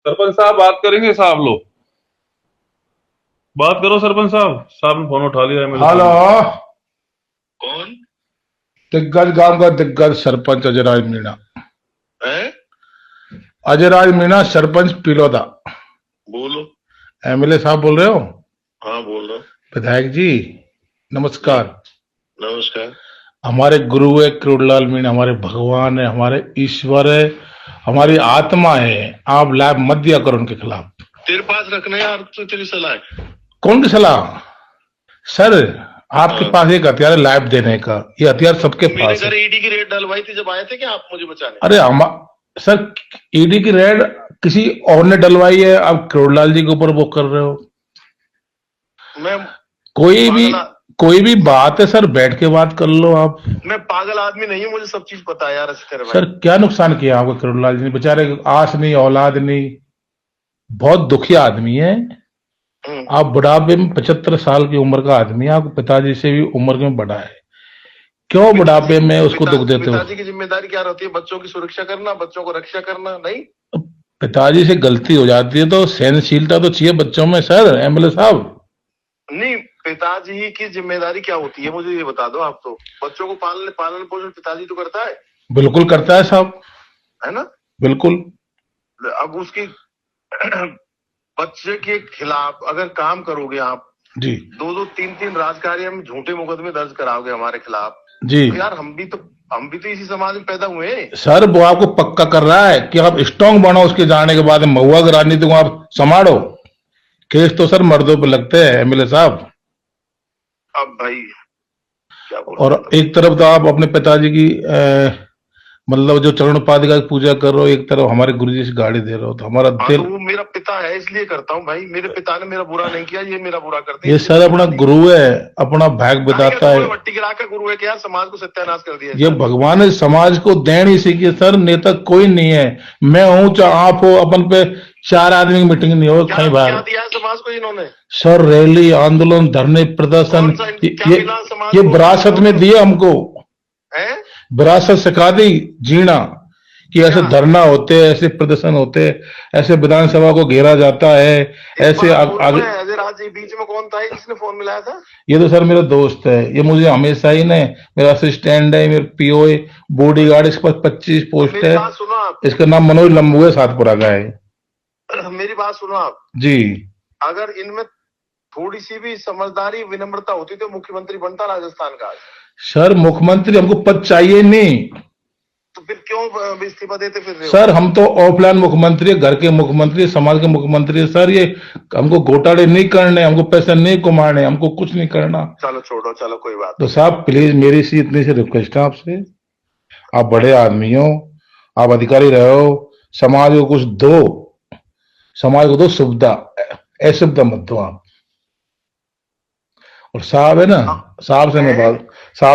सरपंच साहब बात करेंगे साहब, लो बात करो सरपंच साहब। साहब ने फोन उठा लिया है मेरे हेलो, सामने। कौन दिग्गज गांव का दिग्गज सरपंच अजयराज मीणा। है? अजयराज मीणा सरपंच पिलोदा। बोलो। एमएलए साहब बोल रहे हो? हाँ बोल रहा हूँ। विधायक जी नमस्कार। नमस्कार। हमारे गुरु है क्रोडलाल मीणा, हमारे भगवान है, हमारे ईश्वर है, हमारी आत्मा है। आप लाइव मत दिया करो उनके खिलाफ। तेरे पास रखना यार, तो तेरी सलाह है। कौन की सलाह? सर आपके हाँ। पास एक हथियार है लाइव देने का, ये हथियार सबके मेरे पास घर है। ईडी की रेड डलवाई थी जब आए थे क्या आप मुझे बचाने? अरे हम सर, ईडी की रेड किसी और ने डलवाई है, आप क्रोडलाल जी के ऊपर वो कर रहे हो। मैं कोई भी बात है सर, बैठ के बात कर लो आप। मैं पागल आदमी नहीं हूँ, मुझे सब चीज पता है यार अच्छी तरह। सर क्या नुकसान किया आपको क्रोडलाल जी ने? बेचारे आस नहीं औलाद नहीं, बहुत दुखी आदमी है। आप बुढ़ापे में 75 साल की उम्र का आदमी है, आपके पिताजी से भी उम्र में बड़ा है, क्यों बुढ़ापे में उसको दुख देते हो? पिताजी की जिम्मेदारी क्या रहती है? बच्चों की सुरक्षा करना, बच्चों को रक्षा करना। नहीं, पिताजी से गलती हो जाती है तो सहनशीलता तो चाहिए बच्चों में सर, एमएलए साहब। नहीं, पिताजी की जिम्मेदारी क्या होती है मुझे ये बता दो आप। तो बच्चों को पालन पोषण पिताजी तो करता है। बिल्कुल करता है साहब, है ना? बिल्कुल। अब उसकी बच्चे के खिलाफ अगर काम करोगे आप जी, 2-2, 3-3 राजकार्य में झूठे मुकदमे दर्ज कराओगे हमारे खिलाफ जी तो यार हम भी तो इसी समाज में पैदा हुए हैं। सर, वो आपको पक्का कर रहा है कि आप स्ट्रांग बनो, उसके जाने के बाद महुआ की राजनीति को आप संभालो। केस तो सर मर्दों पे लगते हैं एमएलए साहब। अब भाई क्या बोल और एक तरफ तो आप अपने पिताजी की मतलब जो चरण पादुका की पूजा कर रहे हो, एक तरफ हमारे गुरुजी से गाड़ी दे रहे हो, तो हमारा दिल। तो वो मेरा पिता है इसलिए करता हूँ भाई। मेरे पिता ने मेरा बुरा नहीं किया, ये मेरा बुरा करते ये सर अपना गुरु है, अपना भाग बताता है। मट्टी गिरा का गुरु है क्या? समाज को सत्यानाश कर दिया ये भगवान है, समाज को देन ही सीखिए सर, नेता कोई नहीं है। मैं हूं चाहे आप हो, अपन पे 4 आदमी की मीटिंग नहीं हो कहीं बाहर। क्या दिया है समाज को इन्होंने? सर रैली, आंदोलन, धरने, प्रदर्शन, ये विरासत में दिया हमको, विरासत सिखा दी जीना, कि ऐसे धरना होते हैं, ऐसे प्रदर्शन होते हैं, ऐसे विधानसभा को घेरा जाता है, ऐसे आगे। राज बीच में कौन था जिसने फोन मिलाया था? ये तो सर मेरा दोस्त है, ये मुझे हमेशा ही ने, मेरा असिस्टेंट है, मेरा पीओ, बॉडीगार्ड, इसके पास 25 पोस्ट है। सुनो आप, इसका नाम मनोज लंबू है, सातपुरा का है। मेरी बात सुनो आप जी। अगर इनमें थोड़ी सी भी समझदारी विनम्रता होती तो मुख्यमंत्री बनता राजस्थान का। सर मुख्यमंत्री हमको पद चाहिए नहीं, तो फिर क्यों इस्तीफा देते फिर रहे हो? सर हम तो ऑफलाइन मुख्यमंत्री, घर के मुख्यमंत्री, समाज के मुख्यमंत्री सर। ये हमको घोटाले नहीं करने, हमको पैसे नहीं कमाने, हमको कुछ नहीं करना। चलो छोड़ो, चलो कोई बात। तो साहब प्लीज मेरी सी इतनी सी रिक्वेस्ट है आपसे, आप बड़े आदमी हो, आप अधिकारी रहे हो, समाज को कुछ दो, समाज को दो सुविधा, असुविधा मत दो आप। और साहब है ना, साहब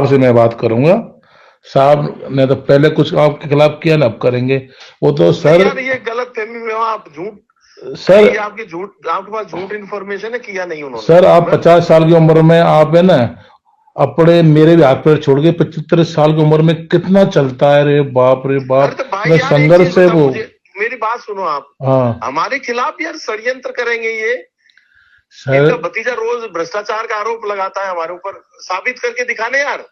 से मैं बात करूंगा। साहब ने तो पहले कुछ आपके खिलाफ किया ना, अब करेंगे वो तो सर। यार ये गलत फहमी में आप झूठ सर, आपके पास झूठ इन्फॉर्मेशन है, किया नहीं उन्होंने। सर आप 50 साल की उम्र में आप है ना, अपने मेरे भी हाथ पैर छोड़ के 75 साल की उम्र में कितना चलता है रे बाप रे बाप। तो संघर्ष है वो। मेरी बात सुनो आप, हाँ हमारे खिलाफ यार षड्यंत्र करेंगे ये सर। इनका भतीजा रोज भ्रष्टाचार का आरोप लगाता है हमारे ऊपर, साबित करके दिखाने यार।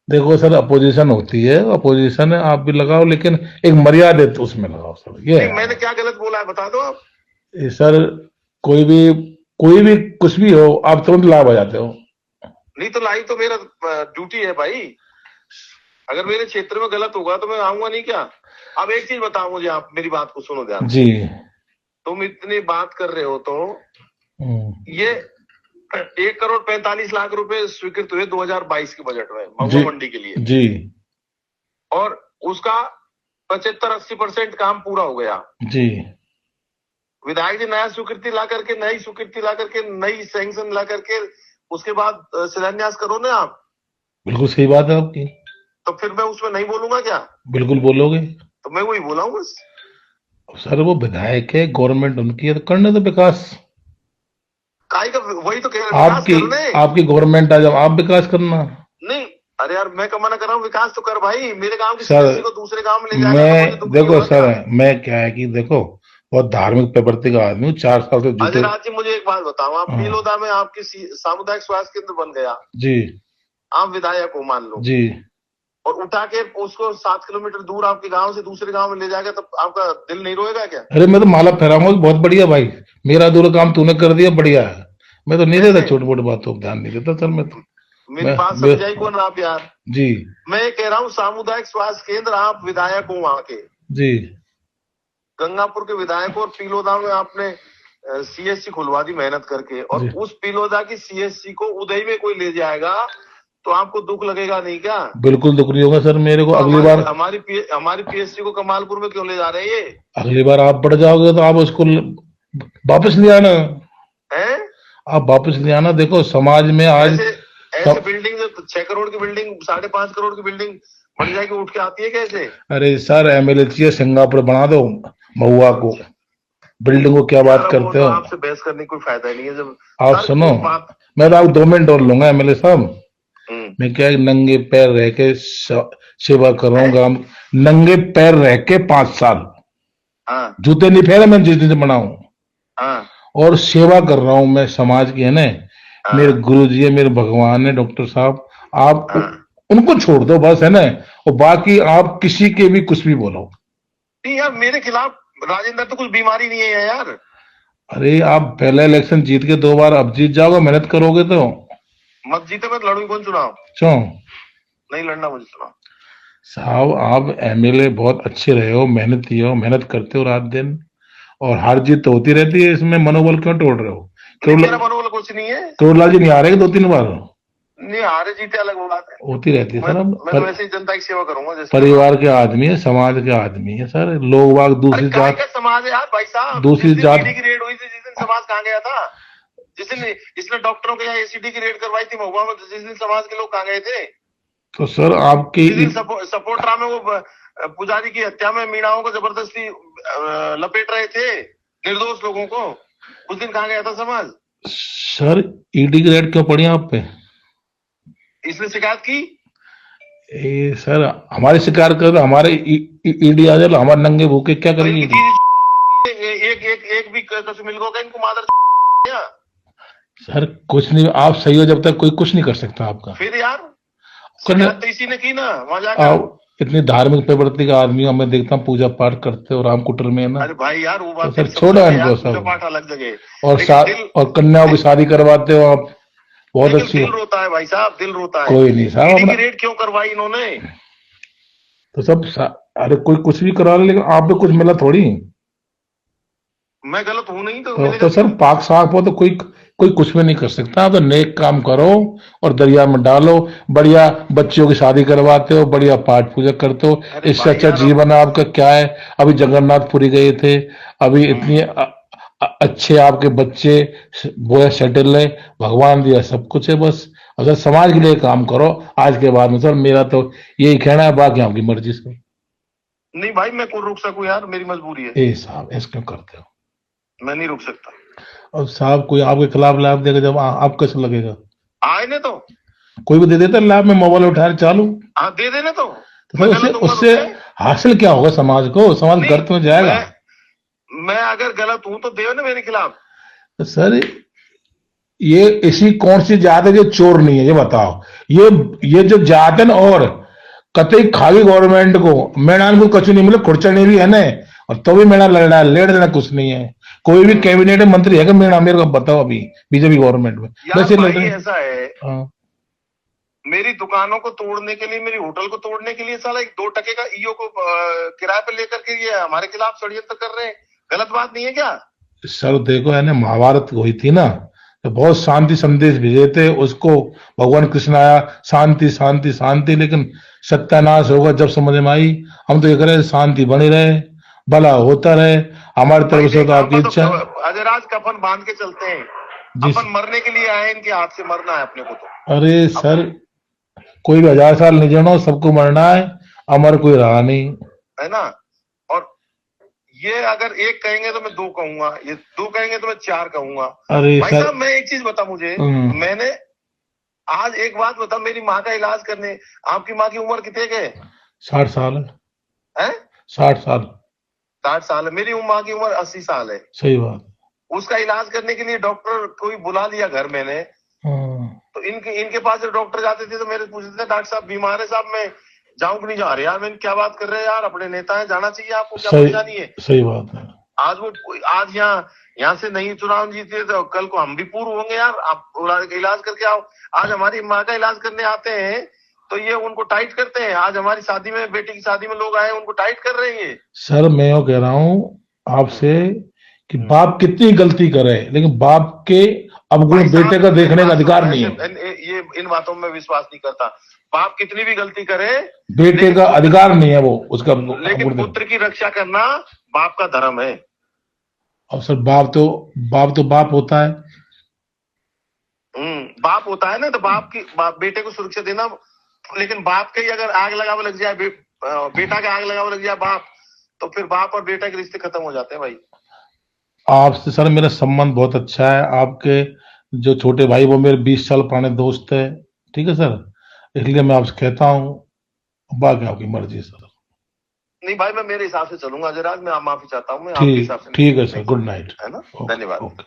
देखो सर, अपोजिशन होती है, अपोजिशन है, आप भी लगाओ, लेकिन एक मर्यादित उसमें लगाओ सर। ये मैंने क्या गलत बोला है बता दो आप। सर कोई भी कुछ भी हो, आप तुरंत लाभ आ जाते हो। नहीं तो लाई तो मेरा ड्यूटी है भाई। अगर मेरे क्षेत्र में गलत होगा तो मैं आऊंगा नहीं क्या? अब एक चीज बताओ मुझे, आप मेरी बात को सुनो ध्यान जी। तुम इतनी बात कर रहे हो तो ये 1,45,00,000 रुपए स्वीकृत हुए 2022 के बजट में महुआ मंडी के लिए जी, और उसका 75-80% काम पूरा हो गया जी। विधायक जी नया स्वीकृति ला करके नई सैंक्शन ला करके उसके बाद शिलान्यास करो ना आप। बिल्कुल सही बात है आपकी। तो फिर मैं उसमें नहीं बोलूंगा क्या? बिल्कुल बोलोगे। तो मैं वही बोला हूँ बस। सर वो विधायक है, गवर्नमेंट उनकी है, तो करने दो विकास। वही तो कह आपकी गवर्नमेंट आ, जब आप विकास करना। नहीं, अरे यार मैं मना कर रहा हूँ, विकास तो कर भाई। मेरे गांव की समस्या को दूसरे गांव में ले जाएगा मैं देखो सर, मैं क्या है कि देखो बहुत धार्मिक प्रवृत्ति का आदमी हूँ। 4 साल से जूते। अजयराज जी मुझे एक बात बताओ, आप हाँ। पीलोदा में आपकी सामुदायिक स्वास्थ्य केंद्र बन गया, जी आप विधायक हो मान लो, जी। और उठा के उसको 7 किलोमीटर दूर आपके गांव से दूसरे गांव में ले जाएगा, तब आपका दिल नहीं रोएगा क्या? अरे मैं तो माला फहराऊंगा, बहुत बढ़िया भाई, मेरा अधूरा काम तूने कर दिया, बढ़िया है। मैं तो नहीं देता, कैसे? छोटी मोटी बातों को ध्यान नहीं देता सर। मैं तो मेरी बात मैं समझाई कौन आप यार? जी मैं ये कह रहा हूँ सामुदायिक स्वास्थ्य केंद्र, आप विधायक हो वहां के, जी गंगापुर के विधायक हो, और पीलोदा में आपने सीएससी खुलवा दी मेहनत करके, और जी। उस पीलोदा की सीएससी को उदय में कोई ले जाएगा तो आपको दुख लगेगा नहीं क्या? बिल्कुल दुख नहीं होगा सर मेरे को। तो अगली बार हमारी पीएससी को कमालपुर में क्यों ले जा रहे हैं ये? अगली बार आप बढ़ जाओगे तो आप उसको वापस ले आना, हैं? आप वापस ले आना। देखो समाज में आज ऐसे बिल्डिंग जो 6 करोड़ की बिल्डिंग, 5.5 करोड़ की बिल्डिंग बन जाएगी, उठ के आती है कैसे? अरे सर एमएलए चाहिए सिंगापुर बना दो महुआ को, बिल्डिंग को क्या बात करते हो? आपसे बहस करने कोई फायदा नहीं है। जब आप सुनो, मैं तो आप 2 मिनट और लूंगा एमएलए साहब। मैं क्या नंगे पैर रह के सेवा कर रहा हूँ गांव, नंगे पैर रह के 5 साल, हाँ जूते नहीं फेरे मैं जिस दिन से बना हूँ, हाँ और सेवा कर रहा हूँ मैं समाज की, है ना। मेरे गुरु जी है, मेरे भगवान है डॉक्टर साहब, आप उनको छोड़ दो बस, है ना। और बाकी आप किसी के भी कुछ भी बोलो। नहीं यार, मेरे खिलाफ राजेंद्र तो कुछ बीमारी नहीं है यार। अरे आप पहला इलेक्शन जीत के 2 बार, अब जीत जाओगे, मेहनत करोगे तो। मत जीते मैं लड़ूंगी कौन चुनाव? क्यों नहीं लड़ना मुझे चुनाव साहब, आप एमएलए बहुत अच्छे रहे हो, मेहनती हो, मेहनत करते हो रात दिन, और हार जीत तो होती रहती है, इसमें मनोबल क्यों तोड़ रहे हो? मेरा मनोबल कुछ नहीं है। करोड़लाल जी नहीं आ रहे 2-3 बार? नहीं, हारे जीते अलग बात है, होती रहती है सर। मैं तो ऐसे ही जनता की सेवा करूंगा जैसे। परिवार के आदमी है, समाज के आदमी है सर। लोग वाग दूसरी जात, समाज है यार भाई साहब। दूसरी जात की रेड हुई थी जिस दिन, समाज कहाँ गया था? जिस दिन इसने डॉक्टरों के यहाँ एसीडी की रेड करवाई थी महुआ में, जिस दिन समाज के लोग कहाँ गए थे? तो सर आपकी सपोर्टरा में वो पुजारी की हत्या में मीणाओं को जबरदस्ती लपेट रहे थे, निर्दोष लोगों को, उस दिन कहाँ गया था समाज? सर ईडी की रेड क्यों पड़ी आप पे? इसने शिकायत की? सर हमारी शिकार कर, हमारे ईडी आ जाए, हमारे नंगे भूखे क्या करेंगे? एक भी कसूर मिल गया इनको मादर। सर कुछ नहीं, आप सही हो जब तक कोई कुछ नहीं कर सकता आपका। फिर यार तो इसी ने की ना वहां जाकर। आप इतनी धार्मिक प्रवृत्ति का आदमी हो, मैं देखता हूँ पूजा पाठ करते हो रामकुटर में, है ना। अरे भाई यार वो बात तो सर छोड़ो इनको सब, पाठ अलग जगह, और कन्याओं की शादी करवाते हो आप, बहुत अच्छी। दिल रोता है भाई साहब, दिल रोता है। कोई नहीं साहब, अपना रेट क्यों करवाई इन्होंने? तो सब अरे कोई कुछ भी करा ले, लेकिन आप पे कुछ मिला थोड़ी। मैं गलत हूं नहीं तो सर पाक साफ हो तो कोई कुछ भी नहीं कर सकता। आप तो नेक काम करो और दरिया में डालो, बढ़िया बच्चियों की शादी करवाते हो, बढ़िया पाठ पूजा करते हो, इससे अच्छा जीवन आपका क्या है? अभी जगन्नाथपुरी गए थे, अभी इतनी अच्छे आपके बच्चे, बोया सेटल है, भगवान दिया सब कुछ है, बस अगर समाज के लिए काम करो आज के बाद में। सर मेरा तो यही कहना है, बाकी आपकी मर्जी से। नहीं भाई मैं कौन रोक सकूं यार, मेरी मजबूरी है। ए साहब ऐसे क्यों करते हो? मैं नहीं रुक सकता। अब साहब कोई आपके खिलाफ लाभ देगा जब आप कैसे लगेगा? आए ने तो कोई भी दे देता लाभ में, मोबाइल उठा चालू। हाँ दे देने तो उससे हासिल क्या होगा समाज को? समाज गर्त में जाएगा। मैं अगर गलत हूं तो दे ना मेरे खिलाफ। तो सर ये ऐसी कौन सी जात है जो चोर नहीं है, ये बताओ। ये जो जात है ना, और कतई खाली गवर्नमेंट को मैदान को कछु नहीं मिले, खुर्चने भी है ना, और तो भी मेरा लड़ रहा है, लेट देना कुछ नहीं है। कोई भी कैबिनेट मंत्री है क्या मेरा? मेरे को बताओ अभी बीजेपी गवर्नमेंट में वैसे ऐसा है। मेरी दुकानों को तोड़ने के लिए, मेरी होटल को तोड़ने के लिए साला 1-2 टके का ईओ को किराए पे लेकर के ये हमारे खिलाफ षड्यंत्र कर रहे हैं। गलत बात नहीं है क्या? सर देखो है ना, महाभारत हुई थी ना, तो बहुत शांति संदेश भेजे थे, उसको भगवान कृष्ण आया, शांति शांति शांति, लेकिन सत्यानाश होगा जब समझ में आई। हम तो ये करें शांति बनी रहे, भला होता रहे, हमारी तरफ से तो आपकी इच्छा। अजयराज कफन बांध के चलते हैं, अपन मरने के लिए आए, इनके हाथ से मरना है अपने को तो। अरे सर कोई भी 1000 साल नहीं जीना, सबको मरना है, अमर कोई रहा नहीं, है ना। और ये अगर 1 कहेंगे तो मैं 2 कहूंगा, ये 2 कहेंगे तो मैं 4 कहूंगा। अरे भाई साहब मैं एक चीज बता मुझे, मैंने आज एक बात बता, मेरी माँ का इलाज करने, आपकी माँ की उम्र कितने के? 60 साल है। 60 साल। 60 साल है, मेरी माँ की उम्र 80 साल है। सही बात। उसका इलाज करने के लिए डॉक्टर कोई बुला लिया घर मैंने, तो इनके पास जब डॉक्टर जाते थे तो मेरे पूछते थे, डॉक्टर साहब बीमार है साहब, मैं जाऊं कि नहीं जा रहे? यार मैंने क्या बात कर रहे हैं यार, अपने नेता है, जाना चाहिए आपको, क्या परेशानी है? सही बात है। आज यहाँ से नहीं चुनाव जीते तो कल को हम भी पूर्व होंगे यार, आप इलाज करके आओ। आज हमारी माँ का इलाज करने आते हैं तो ये उनको टाइट करते हैं। आज हमारी शादी में, बेटी की शादी में लोग आए, उनको टाइट कर रहे हैं। सर मैं यो कह रहा हूँ आपसे कि बाप कितनी गलती करे, लेकिन बाप के अवगुण बेटे का देखने का अधिकार नहीं है। ये इन बातों में विश्वास नहीं करता। बाप कितनी भी गलती करे, बेटे का अधिकार नहीं है वो उसका, लेकिन पुत्र की रक्षा करना बाप का धर्म है। और सर बाप तो बाप होता है। बाप होता है ना, तो बाप बेटे को सुरक्षा देना। लेकिन बाप के ही अगर आग लगावे लग जाए, बेटा के आग लगावे लग जाए बाप, तो फिर बाप और बेटा के रिश्ते खत्म हो जाते हैं भाई। आपसे सर मेरा संबंध बहुत अच्छा है। आपके जो छोटे भाई वो मेरे 20 साल पुराने दोस्त है, ठीक है सर, इसलिए मैं आपसे कहता हूँ, बाकी आपकी मर्जी सर। नहीं भाई, मैं मेरे हिसाब से चलूंगा। जरा मैं माफी चाहता हूँ, मैं आपके हिसाब से। ठीक है सर, गुड नाइट, है ना, धन्यवाद।